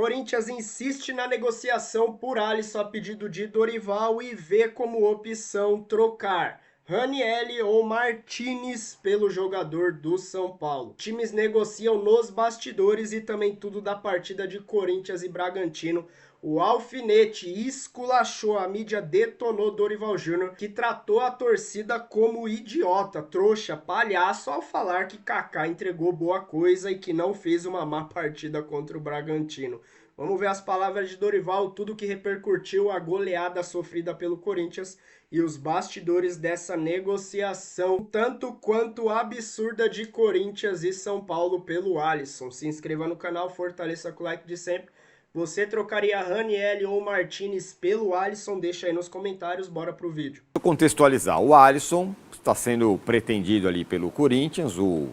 Corinthians insiste na negociação por Alisson a pedido de Dorival e vê como opção trocar Ranieri ou Martinez pelo jogador do São Paulo. Times negociam nos bastidores e também tudo da partida de Corinthians e Bragantino. O Alfinete esculachou, a mídia detonou Dorival Júnior, que tratou a torcida como idiota, trouxa, palhaço ao falar que Kaká entregou boa coisa e que não fez uma má partida contra o Bragantino. Vamos ver as palavras de Dorival, tudo que repercutiu a goleada sofrida pelo Corinthians e os bastidores dessa negociação, tanto quanto absurda de Corinthians e São Paulo pelo Alisson. Se inscreva no canal, fortaleça com o like de sempre. Você trocaria Ranieri ou Martinez pelo Alisson? Deixa aí nos comentários, bora pro vídeo. Vou contextualizar, o Alisson está sendo pretendido ali pelo Corinthians, o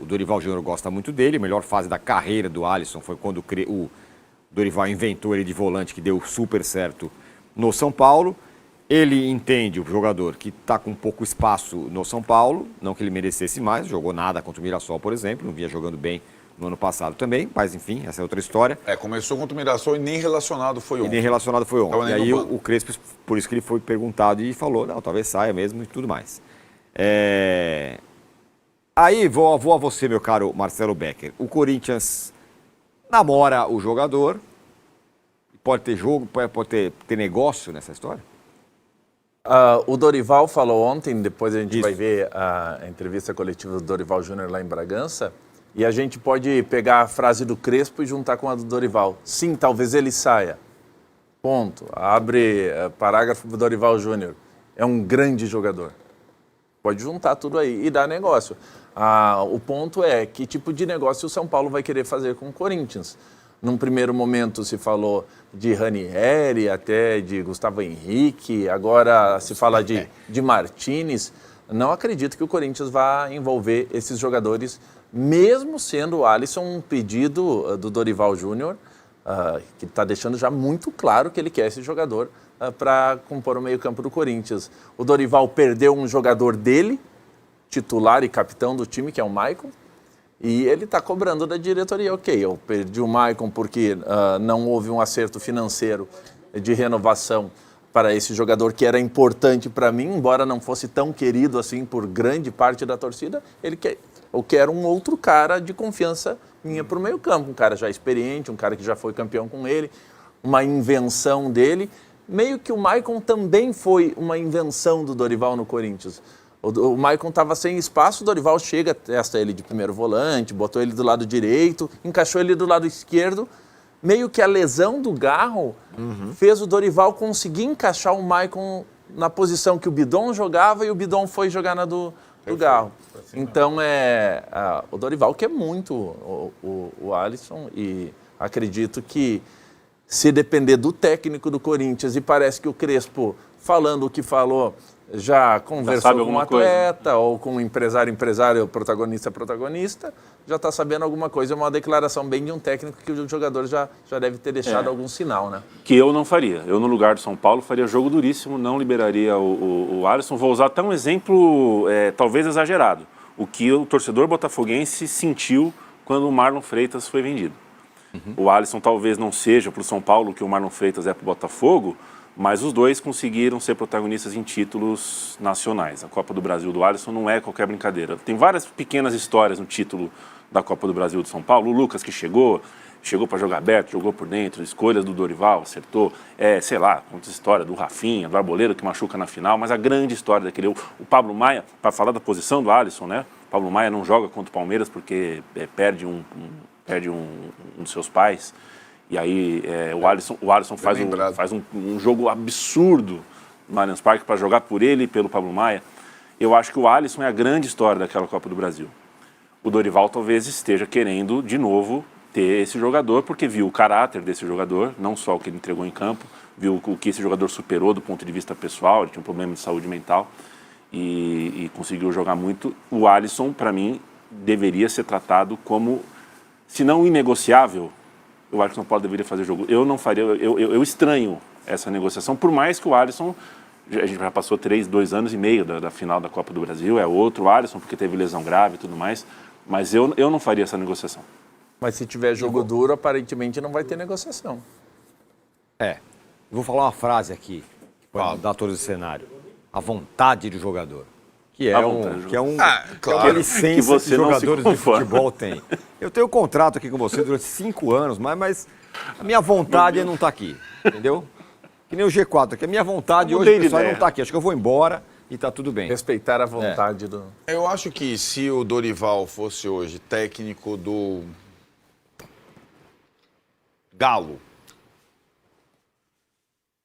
Dorival Júnior gosta muito dele, a melhor fase da carreira do Alisson foi quando o Dorival inventou ele de volante, que deu super certo no São Paulo. Ele entende o jogador que está com pouco espaço no São Paulo, não que ele merecesse mais, jogou nada contra o Mirassol, por exemplo, não vinha jogando bem no ano passado também, mas enfim, essa é outra história. Começou contra o Mirassol e nem relacionado foi ontem. E aí o Crespo, por isso que ele foi perguntado e falou, não, talvez saia mesmo e tudo mais. Aí vou a você, meu caro Marcelo Becker. O Corinthians namora o jogador, pode ter jogo, pode ter negócio nessa história? O Dorival falou ontem, depois a gente vai ver a entrevista coletiva do Dorival Júnior lá em Bragança, e a gente pode pegar a frase do Crespo e juntar com a do Dorival. Sim, talvez ele saia. Ponto. Abre parágrafo do Dorival Júnior. É um grande jogador. Pode juntar tudo aí e dar negócio. O ponto é que tipo de negócio o São Paulo vai querer fazer com o Corinthians. Num primeiro momento se falou de Ranieri, até de Gustavo Henrique, agora se fala de Martinez. Não acredito que o Corinthians vá envolver esses jogadores, mesmo sendo o Alisson um pedido do Dorival Júnior, que está deixando já muito claro que ele quer esse jogador para compor o meio-campo do Corinthians. O Dorival perdeu um jogador dele, titular e capitão do time, que é o Maicon, e ele está cobrando da diretoria. Ok, eu perdi o Maicon porque não houve um acerto financeiro de renovação para esse jogador que era importante para mim, embora não fosse tão querido assim por grande parte da torcida. Eu quero um outro cara de confiança minha para o meio campo, um cara já experiente, um cara que já foi campeão com ele, uma invenção dele. Meio que o Maicon também foi uma invenção do Dorival no Corinthians. O Maicon estava sem espaço, o Dorival chega, testa ele de primeiro volante, botou ele do lado direito, encaixou ele do lado esquerdo. Meio que a lesão do Garro fez o Dorival conseguir encaixar o Maicon na posição que o Bidon jogava e o Bidon foi jogar na do Garro. Então, o Dorival quer muito o Alisson e acredito que se depender do técnico do Corinthians, e parece que o Crespo, falando o que falou, já conversou com um atleta ou com um empresário, protagonista, já está sabendo alguma coisa. É uma declaração bem de um técnico que o jogador já deve ter deixado algum sinal, né? Que eu não faria. Eu, no lugar do São Paulo, faria jogo duríssimo, não liberaria o Alisson. Vou usar até um exemplo, talvez exagerado, o que o torcedor botafoguense sentiu quando o Marlon Freitas foi vendido. O Alisson talvez não seja para o São Paulo o que o Marlon Freitas é para o Botafogo, mas os dois conseguiram ser protagonistas em títulos nacionais. A Copa do Brasil do Alisson não é qualquer brincadeira. Tem várias pequenas histórias no título da Copa do Brasil do São Paulo. O Lucas, que chegou para jogar aberto, jogou por dentro, escolhas do Dorival, acertou. Sei lá, conta a história do Rafinha, do Arboleda, que machuca na final, mas a grande história daquele... O Pablo Maia, para falar da posição do Alisson, né? O Pablo Maia não joga contra o Palmeiras porque perde um dos seus pais. E aí o Alisson faz um jogo absurdo no Allianz Parque para jogar por ele e pelo Pablo Maia. Eu acho que o Alisson é a grande história daquela Copa do Brasil. O Dorival talvez esteja querendo, de novo, ter esse jogador, porque viu o caráter desse jogador, não só o que ele entregou em campo, viu o que esse jogador superou do ponto de vista pessoal, ele tinha um problema de saúde mental e conseguiu jogar muito. O Alisson, para mim, deveria ser tratado como, se não inegociável, eu acho que o São Paulo deveria fazer jogo. Eu não faria, eu estranho essa negociação, por mais que o Alisson, a gente já passou 2 anos e meio da final da Copa do Brasil, é outro Alisson, porque teve lesão grave e tudo mais, mas eu não faria essa negociação. Mas se tiver jogo duro, aparentemente não vai ter negociação. Eu vou falar uma frase aqui, que pode mudar todo esse cenário. A vontade do jogador. Que é uma licença que você que não se jogadores de conforma. futebol têm. Eu tenho um contrato aqui com você durante 5 anos, mas a minha vontade é não estar aqui, entendeu? Que nem o G4, que a minha vontade hoje, pessoal, não está aqui. Acho que eu vou embora e está tudo bem. Respeitar a vontade do... Eu acho que se o Dorival fosse hoje técnico do Galo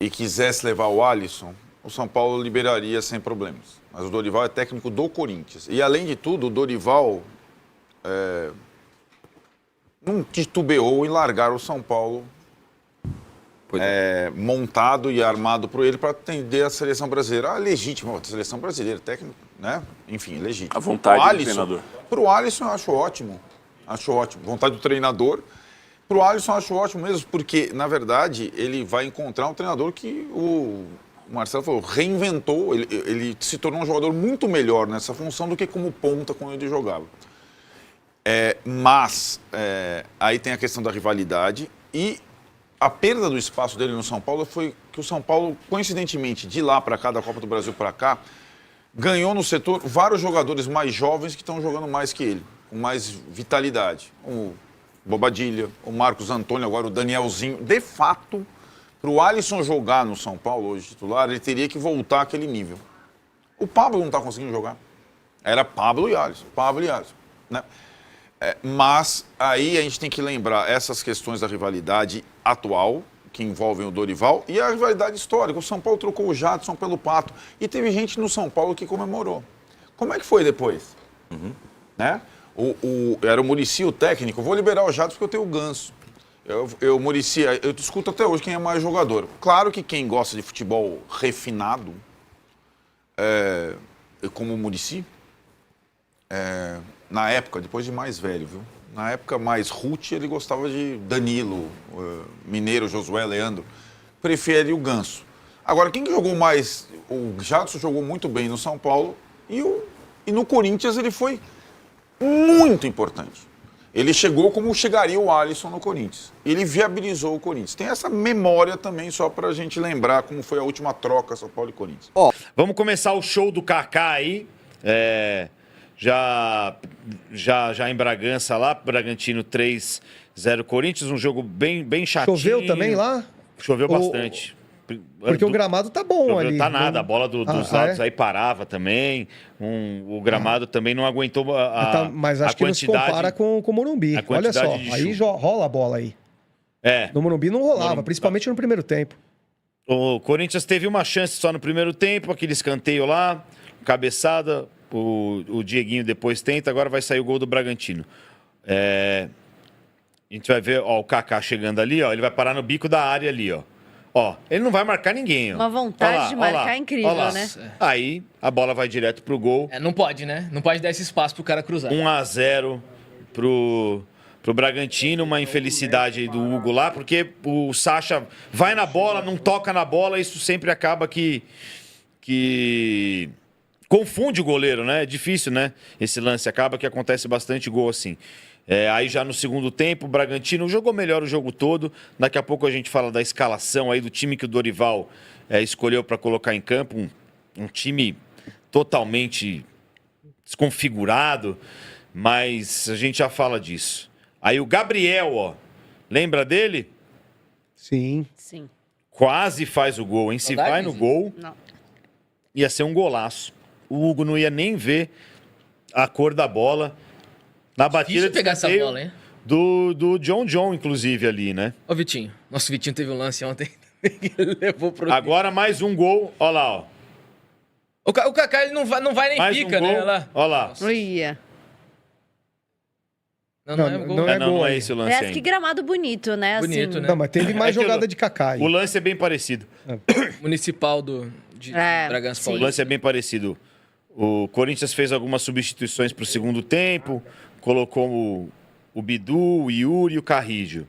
e quisesse levar o Alisson, o São Paulo liberaria sem problemas. Mas o Dorival é técnico do Corinthians. E, além de tudo, o Dorival não titubeou em largar o São Paulo montado e armado por ele para atender a seleção brasileira. Legítimo, a seleção brasileira, técnico, né? Enfim, legítimo. A vontade do treinador. Para o Alisson, eu acho ótimo. Acho ótimo. Vontade do treinador. Para o Alisson, eu acho ótimo mesmo, porque, na verdade, ele vai encontrar um treinador que o Marcelo falou, reinventou. Ele se tornou um jogador muito melhor nessa função do que como ponta quando ele jogava. Mas aí tem a questão da rivalidade e a perda do espaço dele no São Paulo foi que o São Paulo, coincidentemente, de lá para cá, da Copa do Brasil para cá, ganhou no setor vários jogadores mais jovens que estão jogando mais que ele, com mais vitalidade. O Bobadilha, o Marcos Antônio, agora o Danielzinho. De fato, para o Alisson jogar no São Paulo hoje titular, ele teria que voltar àquele nível. O Pablo não está conseguindo jogar. Era Pablo e Alisson, né? Mas aí a gente tem que lembrar essas questões da rivalidade atual, que envolvem o Dorival, e a rivalidade histórica. O São Paulo trocou o Jadson pelo Pato. E teve gente no São Paulo que comemorou. Como é que foi depois? Né? Era o Muricy o técnico. Eu vou liberar o Jadson porque eu tenho o Ganso. Eu discuto até hoje quem é mais jogador. Claro que quem gosta de futebol refinado, como o Muricy, na época, depois de mais velho, viu? Na época mais Ruth, ele gostava de Danilo, Mineiro, Josué, Leandro. Prefere o Ganso. Agora, quem jogou mais... O Jadson jogou muito bem no São Paulo e no Corinthians ele foi muito importante. Ele chegou como chegaria o Alisson no Corinthians. Ele viabilizou o Corinthians. Tem essa memória também, só pra gente lembrar como foi a última troca São Paulo e Corinthians. Vamos começar o show do Kaká aí. Já em Bragança lá, Bragantino 3-0 Corinthians, um jogo bem chatinho. Choveu também lá? Choveu bastante. Porque o gramado tá bom choveu, ali. Tá nada, a bola dos lados aí parava também. O gramado também não aguentou mas acho que não se compara com o Morumbi. Olha só, aí rola a bola aí. No Morumbi não rolava, principalmente no primeiro tempo. O Corinthians teve uma chance só no primeiro tempo, aquele escanteio lá, cabeçada. O Dieguinho depois tenta, agora vai sair o gol do Bragantino. A gente vai ver, o Kaká chegando ali, ele vai parar no bico da área ali, ele não vai marcar ninguém, Uma vontade de marcar incrível, né? Aí a bola vai direto pro gol. Não pode, né? Não pode dar esse espaço pro cara cruzar. 1-0 pro Bragantino, uma infelicidade aí do Hugo lá, porque o Sacha vai na bola, não toca na bola, isso sempre acaba que confunde o goleiro, né? É difícil, né? Esse lance acaba que acontece bastante gol assim. Aí já no segundo tempo, o Bragantino jogou melhor o jogo todo. Daqui a pouco a gente fala da escalação aí do time que o Dorival escolheu para colocar em campo. Um time totalmente desconfigurado, mas a gente já fala disso. Aí o Gabriel, lembra dele? Sim. Quase faz o gol, hein? Se vai no gol, ia ser um golaço. O Hugo não ia nem ver a cor da bola. Na batida de pegar essa bola, hein? Do John, inclusive, ali, né? Ô, Vitinho. Nosso Vitinho teve um lance ontem que ele levou pro... Agora mais um gol. Olha lá, O Kaká, ele não vai nem mais fica, um gol. né? Olha lá. Uia. Não é esse o lance ainda. Que gramado bonito, né? Bonito, assim. né? Não, mas teve mais jogada de Kaká aí. O lance é bem parecido. Municipal de Bragança O Paulista. lance é bem parecido. O Corinthians fez algumas substituições para o segundo tempo, colocou o Bidu, o Yuri e o Carrígio.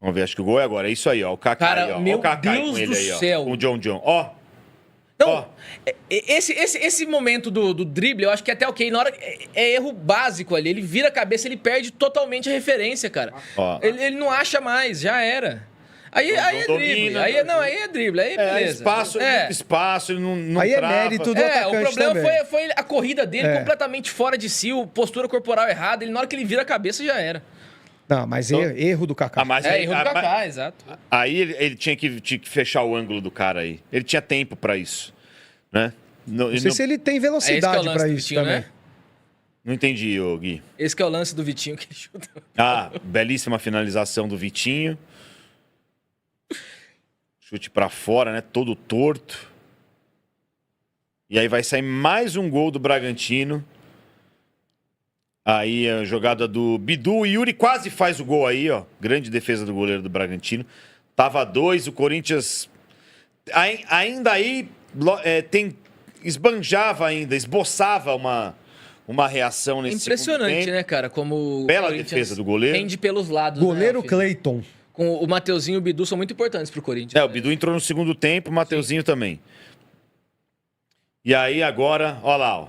Vamos ver, acho que o gol é agora. É isso aí, o Kaká Cara, aí, meu o Kaká Deus com ele do aí, céu. com o John. Não, esse momento do drible, eu acho que é até ok. Na hora, é erro básico ali. Ele vira a cabeça, ele perde totalmente a referência, cara. Ele não acha mais, já era. Aí é drible. Aí é drible. Aí beleza. Espaço, ele não aí trava. É mérito do atacante o problema também. foi a corrida dele completamente fora de si, postura corporal errada. Na hora que ele vira a cabeça, já era. Não, mas erro do Kaká. Erro do Kaká, exato. Aí ele tinha que fechar o ângulo do cara aí. Ele tinha tempo pra isso, né? Não sei se ele tem velocidade pra isso Vitinho, também. né? Não entendi, Gui. Esse que é o lance do Vitinho que ele chuta. Belíssima finalização do Vitinho. Chute pra fora, né? Todo torto. E aí vai sair mais um gol do Bragantino. Aí a jogada do Bidu. O Yuri quase faz o gol aí, ó. Grande defesa do goleiro do Bragantino. Tava 2, o Corinthians ainda aí esboçava uma reação nesse impressionante, né, cara? Como bela defesa do goleiro. Rende pelos lados. Goleiro né, Cleiton. Com o Mateuzinho e o Bidu são muito importantes pro Corinthians. O Bidu entrou no segundo tempo, o Mateuzinho também. E aí agora, ó lá, ó.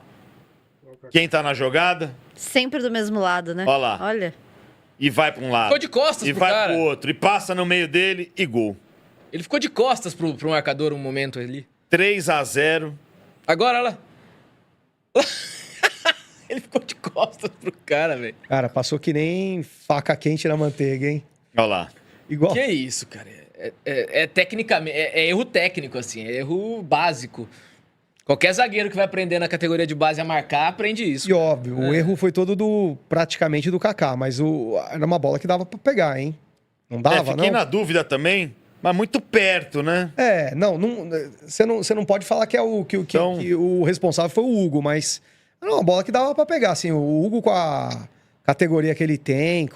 Quem tá na jogada? Sempre do mesmo lado, né? Ó lá. Olha. E vai pra um lado. Ficou de costas e pro vai cara. pro outro. E passa no meio dele e gol. Ele ficou de costas pro marcador um momento ali. 3-0. Agora, olha lá. Ele ficou de costas pro cara, velho. Cara, passou que nem faca quente na manteiga, hein? Olha lá. Igual. Que isso, cara. Tecnicamente, é erro técnico, assim. É erro básico. Qualquer zagueiro que vai aprender na categoria de base a marcar, aprende isso. E óbvio, o erro foi todo praticamente do Kaká, mas era uma bola que dava pra pegar, hein? Não dava, fiquei não? na dúvida também, mas muito perto, né? Você não pode falar que que o responsável foi o Hugo, mas era uma bola que dava pra pegar, assim. O Hugo com a categoria que ele tem,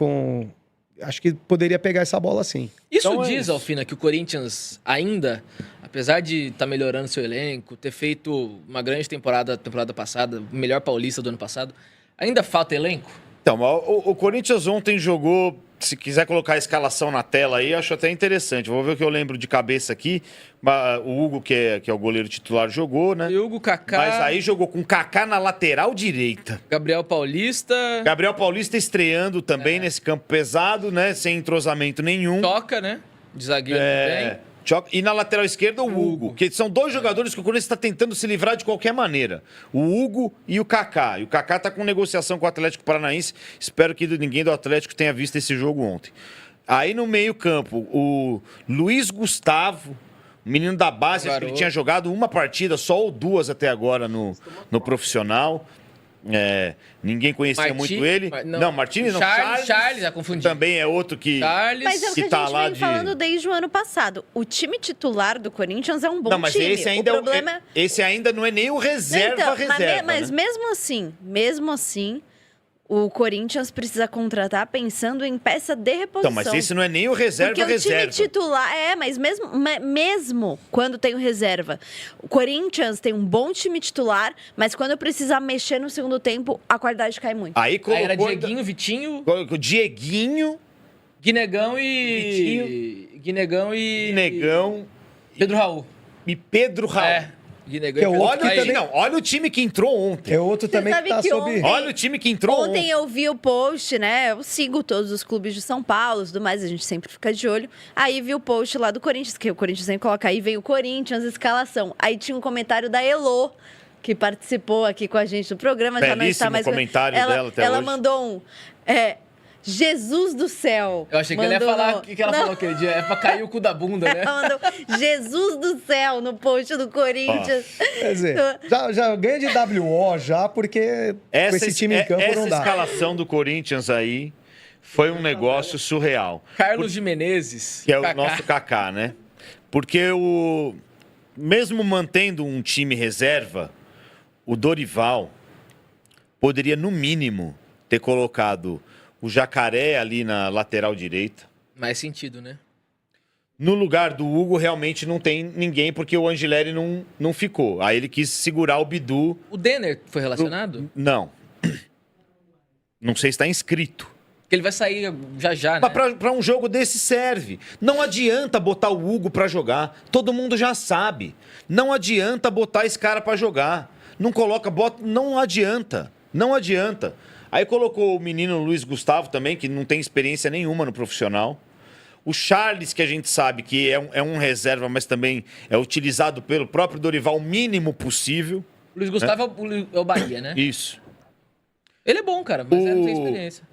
acho que poderia pegar essa bola sim. Isso então diz, Alfina, que o Corinthians ainda, apesar de estar melhorando seu elenco, ter feito uma grande temporada passada, o melhor paulista do ano passado, ainda falta elenco? Então, o Corinthians ontem jogou, se quiser colocar a escalação na tela aí, acho até interessante. Vou ver o que eu lembro de cabeça aqui. O Hugo, que é o goleiro titular, jogou, né? E Hugo, Kaká... Mas aí jogou com Kaká na lateral direita. Gabriel Paulista estreando também nesse campo pesado, né? Sem entrosamento nenhum. Toca, né? De zagueiro também. E na lateral esquerda, o Hugo. Que são dois jogadores que o Corinthians está tentando se livrar de qualquer maneira. O Hugo e o Kaká. E o Kaká está com negociação com o Atlético Paranaense. Espero que ninguém do Atlético tenha visto esse jogo ontem. Aí no meio-campo, o Luiz Gustavo, menino da base, acho que ele tinha jogado uma partida, só ou duas até agora no profissional. Ninguém conhecia muito ele. Martins não. Charles, já confundi. Também é outro que Mas é o que a gente vem falando desde o ano passado. O time titular do Corinthians é um bom time. Mas esse ainda, esse ainda não é nem o reserva. Mas né? mesmo assim, o Corinthians precisa contratar pensando em peça de reposição. Então, mas esse não é nem o reserva. Porque o time titular... mas mesmo quando tem o reserva. O Corinthians tem um bom time titular, mas quando precisar mexer no segundo tempo, a qualidade cai muito. Aí era Dieguinho, Vitinho... Dieguinho... Guinegão e... Vitinho, Guinegão... Pedro Raul. E Pedro Raul. Olha o time que entrou ontem. É outro também que tá sob... Olha o time que entrou ontem. Ontem eu vi o post, né? Eu sigo todos os clubes de São Paulo, tudo mais, a gente sempre fica de olho. Aí vi o post lá do Corinthians, que o Corinthians sempre coloca aí, veio o Corinthians, escalação. Aí tinha um comentário da Elô, que participou aqui com a gente do programa. Belíssimo já não está mais comentário dela até ela hoje. Mandou Jesus do céu. Eu achei que ela ia falar o que ela falou aquele dia. É pra cair o cu da bunda, né? Ela mandou Jesus do céu no post do Corinthians. Quer dizer, já ganha de WO já, porque com esse time em campo não dá. Essa escalação do Corinthians aí foi um negócio surreal. Carlos de Menezes. Que é o nosso Kaká, né? Porque mesmo mantendo um time reserva, o Dorival poderia, no mínimo, ter colocado o Jacaré ali na lateral direita. Mais sentido, né? No lugar do Hugo, realmente não tem ninguém, porque o Angileri não ficou. Aí ele quis segurar o Bidu. O Denner foi relacionado? Não. Não sei se está inscrito. Porque ele vai sair já, né? Mas pra um jogo desse serve. Não adianta botar o Hugo pra jogar. Todo mundo já sabe. Não adianta botar esse cara pra jogar. Não coloca, bota. Não adianta. Não adianta. Aí colocou o menino Luiz Gustavo também, que não tem experiência nenhuma no profissional. O Charles, que a gente sabe que é um reserva, mas também é utilizado pelo próprio Dorival o mínimo possível. O Luiz Gustavo é o Bahia, né? Isso. Ele é bom, cara, mas não tem experiência.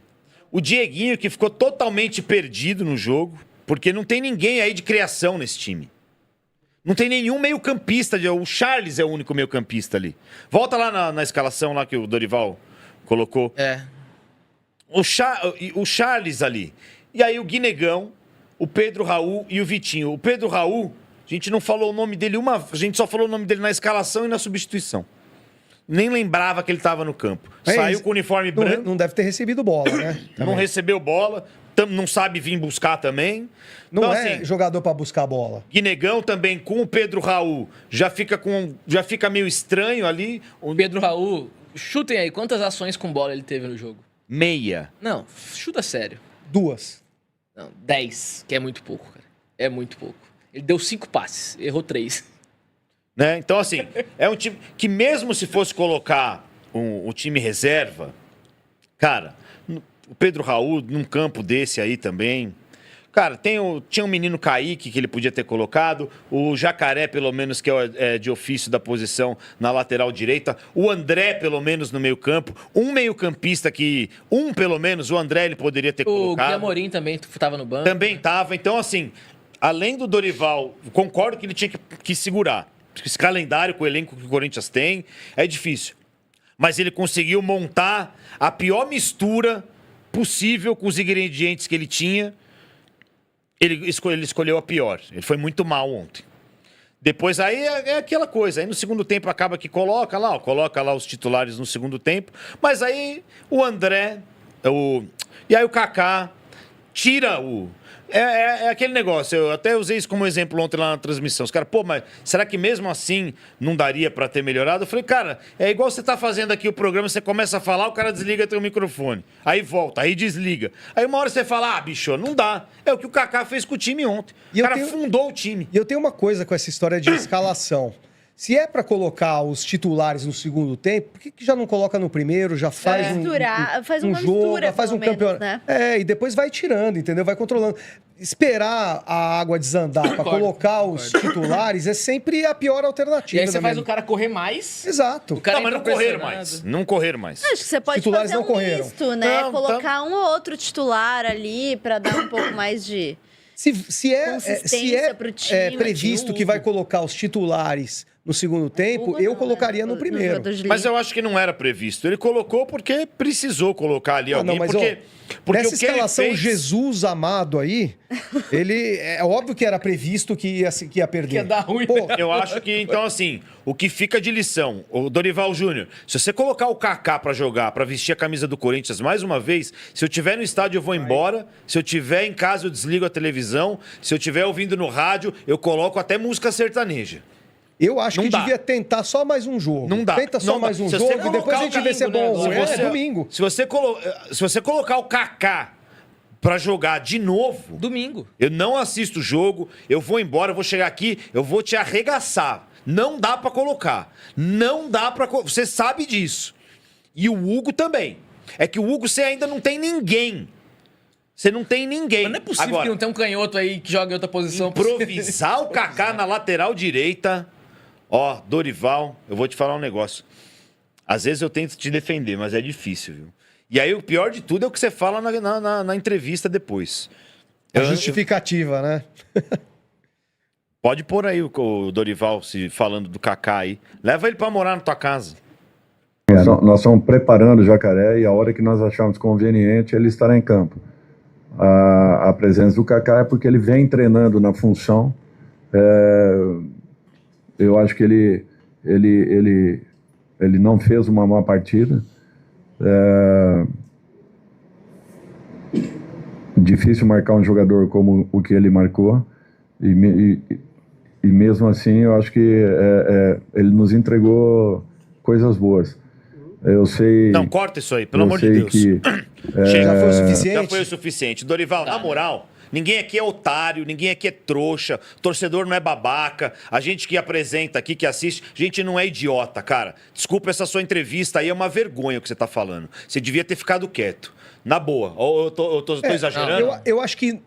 O Dieguinho, que ficou totalmente perdido no jogo, porque não tem ninguém aí de criação nesse time. Não tem nenhum meio-campista. O Charles é o único meio-campista ali. Volta lá na escalação lá que o Dorival colocou. É. O Charles ali. E aí o Guinegão, o Pedro Raul e o Vitinho. O Pedro Raul, a gente não falou o nome dele a gente só falou o nome dele na escalação e na substituição. Nem lembrava que ele estava no campo. Saiu com o uniforme branco. Não deve ter recebido bola, né? Não recebeu bola, não sabe vir buscar também. Não então, é assim, jogador para buscar bola. Guinegão também com o Pedro Raul já fica meio estranho ali. O Pedro Raul, chutem aí, quantas ações com bola ele teve no jogo? Meia. Não, chuta sério. 2. Não, 10, que é muito pouco, cara. É muito pouco. Ele deu 5 passes, errou 3. Né? Então, assim, é um time que mesmo se fosse colocar o time reserva, cara, o Pedro Raul num campo desse aí também. Cara, tinha um menino Kaique que ele podia ter colocado, o Jacaré, pelo menos, que é de ofício da posição na lateral direita, o André, pelo menos, no meio campo, um meio-campista que, pelo menos, o André ele poderia ter colocado. O Gui Amorim também estava no banco. Também estava. Então, assim, além do Dorival, concordo que ele tinha que segurar. Esse calendário com o elenco que o Corinthians tem é difícil. Mas ele conseguiu montar a pior mistura possível com os ingredientes que ele tinha. Ele escolheu a pior. Ele foi muito mal ontem. Depois aí é aquela coisa. Aí no segundo tempo acaba que coloca lá os titulares no segundo tempo. Mas aí o André, e aí o Kaká tira o... É aquele negócio, eu até usei isso como exemplo ontem lá na transmissão. Os caras, mas será que mesmo assim não daria pra ter melhorado? Eu falei, cara, é igual você tá fazendo aqui o programa, você começa a falar, o cara desliga teu microfone. Aí volta, aí desliga. Aí uma hora você fala, bicho, não dá. É o que o Kaká fez com o time ontem. O cara fundou o time. E eu tenho uma coisa com essa história de escalação. Se é pra colocar os titulares no segundo tempo, por que já não coloca no primeiro, já faz faz uma jogo, mistura, faz um pelo menos, campeonato. né? E depois vai tirando, entendeu? Vai controlando. Esperar a água desandar pra colocar os titulares é sempre a pior alternativa. E aí você faz o cara correr mais. Exato. O cara mas não correram mais. Não correram mais. Acho que você pode Titulares fazer não correram. misto, né? Não, Colocar um ou outro titular ali pra dar um pouco mais de Se é pro time. previsto que vai colocar os titulares no segundo tempo, eu colocaria no primeiro. Mas eu acho que não era previsto. Ele colocou porque precisou colocar ali alguém. Porque nessa o que escalação ele fez... Jesus amado aí, ele é óbvio que era previsto que ia perder. Que ia dar ruim. Eu acho que, então, assim, o que fica de lição, o Dorival Júnior, se você colocar o Kaká pra jogar, pra vestir a camisa do Corinthians mais uma vez, se eu tiver no estádio eu vou embora, se eu tiver em casa eu desligo a televisão, se eu tiver ouvindo no rádio, eu coloco até música sertaneja. Eu acho que devia tentar só mais um jogo. Não dá. Tenta só mais um jogo e depois a gente vê se é bom ou ruim. É domingo. Se você colocar o Kaká pra jogar de novo... Domingo. Eu não assisto o jogo, eu vou embora, eu vou chegar aqui, eu vou te arregaçar. Não dá pra colocar. Não dá pra... Você sabe disso. E o Hugo também. É que o Hugo você ainda não tem ninguém. Você não tem ninguém. Mas não é possível que não tenha um canhoto aí que joga em outra posição. Improvisar o Kaká na lateral direita... Dorival, eu vou te falar um negócio. Às vezes eu tento te defender, mas é difícil, viu? E aí o pior de tudo é o que você fala na entrevista depois. A justificativa, né? Pode pôr aí o Dorival falando do Kaká aí. Leva ele pra morar na tua casa. Nós estamos preparando o Jacaré e a hora que nós acharmos conveniente ele estará em campo. A presença do Kaká é porque ele vem treinando na função. Eu acho que ele não fez uma má partida. Difícil marcar um jogador como o que ele marcou. E mesmo assim, eu acho que ele nos entregou coisas boas. Eu sei. Não, corta isso aí, pelo amor de Deus. Que, Chega, já foi o suficiente? Já foi o suficiente. Dorival, na moral, ninguém aqui é otário, ninguém aqui é trouxa, torcedor não é babaca, a gente que apresenta aqui, que assiste, a gente não é idiota, cara. Desculpa, essa sua entrevista aí é uma vergonha o que você tá falando. Você devia ter ficado quieto. Na boa. Ou eu tô exagerando? Eu acho que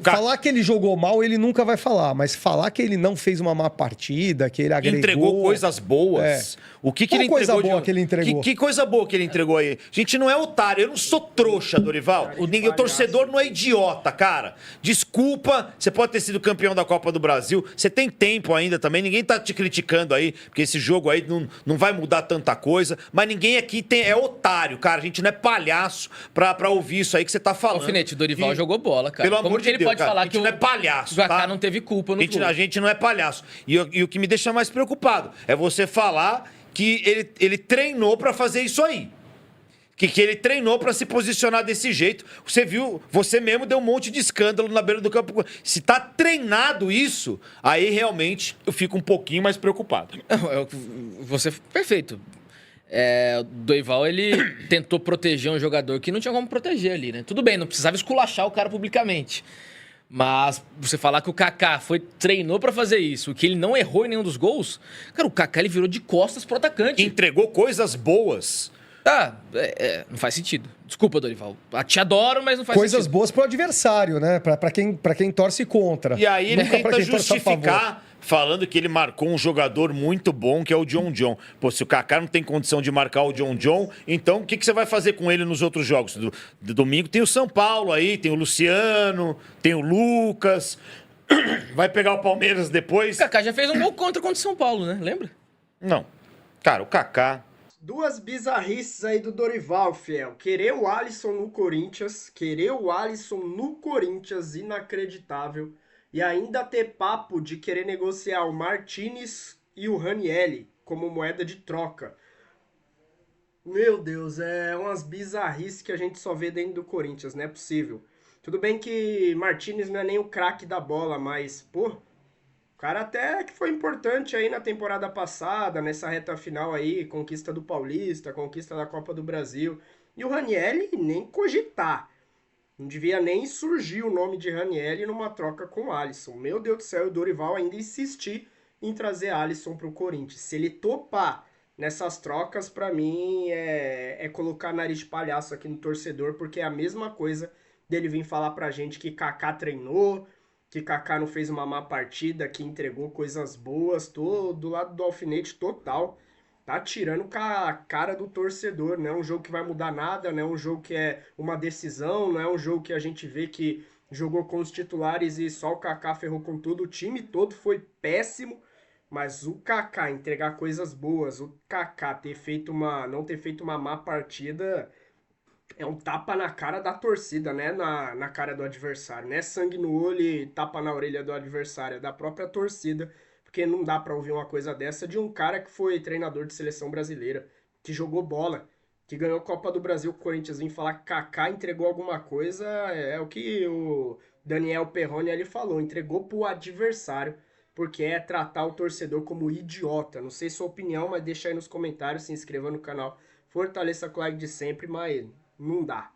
falar que ele jogou mal, ele nunca vai falar. Mas falar que ele não fez uma má partida, que ele agregou... Entregou coisas boas. O que ele entregou? Coisa boa que ele entregou? Que coisa boa que ele entregou aí? A gente não é otário. Eu não sou trouxa, Dorival. O torcedor não é idiota, cara. Desculpa, você pode ter sido campeão da Copa do Brasil. Você tem tempo ainda também. Ninguém tá te criticando aí, porque esse jogo aí não vai mudar tanta coisa. Mas ninguém aqui é otário, cara. A gente não é palhaço pra ouvir isso aí que você tá falando. Alfinete, o Dorival jogou bola, cara. Pelo amor de ele Deus, pode cara, falar a gente que não é palhaço, o Kaká tá? não teve culpa no A gente não é palhaço. E o que me deixa mais preocupado é você falar que ele treinou pra fazer isso aí. Que ele treinou pra se posicionar desse jeito. Você viu, você mesmo deu um monte de escândalo na beira do campo. Se tá treinado isso, aí realmente eu fico um pouquinho mais preocupado. Você, perfeito. O Dorival, ele tentou proteger um jogador que não tinha como proteger ali, né? Tudo bem, não precisava esculachar o cara publicamente. Mas você falar que o Kaká treinou pra fazer isso, que ele não errou em nenhum dos gols, cara, o Kaká ele virou de costas pro atacante. Entregou coisas boas. Não faz sentido. Desculpa, Dorival. Te adoro, mas não faz Coisas sentido. boas pro adversário, né? Pra quem torce contra. E aí ele Nunca pra tenta quem torce a favor. justificar falando que ele marcou um jogador muito bom, que é o John John. Pô, se o Kaká não tem condição de marcar o John John, então o que você vai fazer com ele nos outros jogos? Do domingo tem o São Paulo aí, tem o Luciano, tem o Lucas. Vai pegar o Palmeiras depois. O Kaká já fez um gol contra o São Paulo, né? Lembra? Não. Cara, o Kaká... Duas bizarrices aí do Dorival, fiel. Querer o Alisson no Corinthians, inacreditável. E ainda ter papo de querer negociar o Martinez e o Ranieri como moeda de troca. Meu Deus, é umas bizarrices que a gente só vê dentro do Corinthians, não é possível. Tudo bem que Martinez não é nem o craque da bola, mas, pô, o cara até que foi importante aí na temporada passada, nessa reta final aí, conquista do Paulista, conquista da Copa do Brasil. E o Ranieri nem cogitar. Não devia nem surgir o nome de Ranieri numa troca com o Alisson. Meu Deus do céu, o Dorival ainda insistir em trazer Alisson pro Corinthians. Se ele topar nessas trocas, pra mim, é colocar nariz de palhaço aqui no torcedor, porque é a mesma coisa dele vir falar pra gente que Kaká treinou, que Kaká não fez uma má partida, que entregou coisas boas, tô do lado do alfinete total. Tá tirando com a cara do torcedor, não é um jogo que vai mudar nada, não é um jogo que é uma decisão, não é um jogo que a gente vê que jogou com os titulares e só o Kaká ferrou com tudo. O time todo foi péssimo, mas o Kaká entregar coisas boas, o Kaká não ter feito uma má partida, é um tapa na cara da torcida, né? Na cara do adversário, né? Sangue no olho e tapa na orelha do adversário, é da própria torcida. Porque não dá pra ouvir uma coisa dessa de um cara que foi treinador de seleção brasileira, que jogou bola, que ganhou Copa do Brasil com o Corinthians, vir falar que Kaká entregou alguma coisa, é o que o Daniel Perrone ali falou, entregou pro adversário, porque é tratar o torcedor como idiota. Não sei sua opinião, mas deixa aí nos comentários, se inscreva no canal, fortaleça com o like de sempre, mas não dá.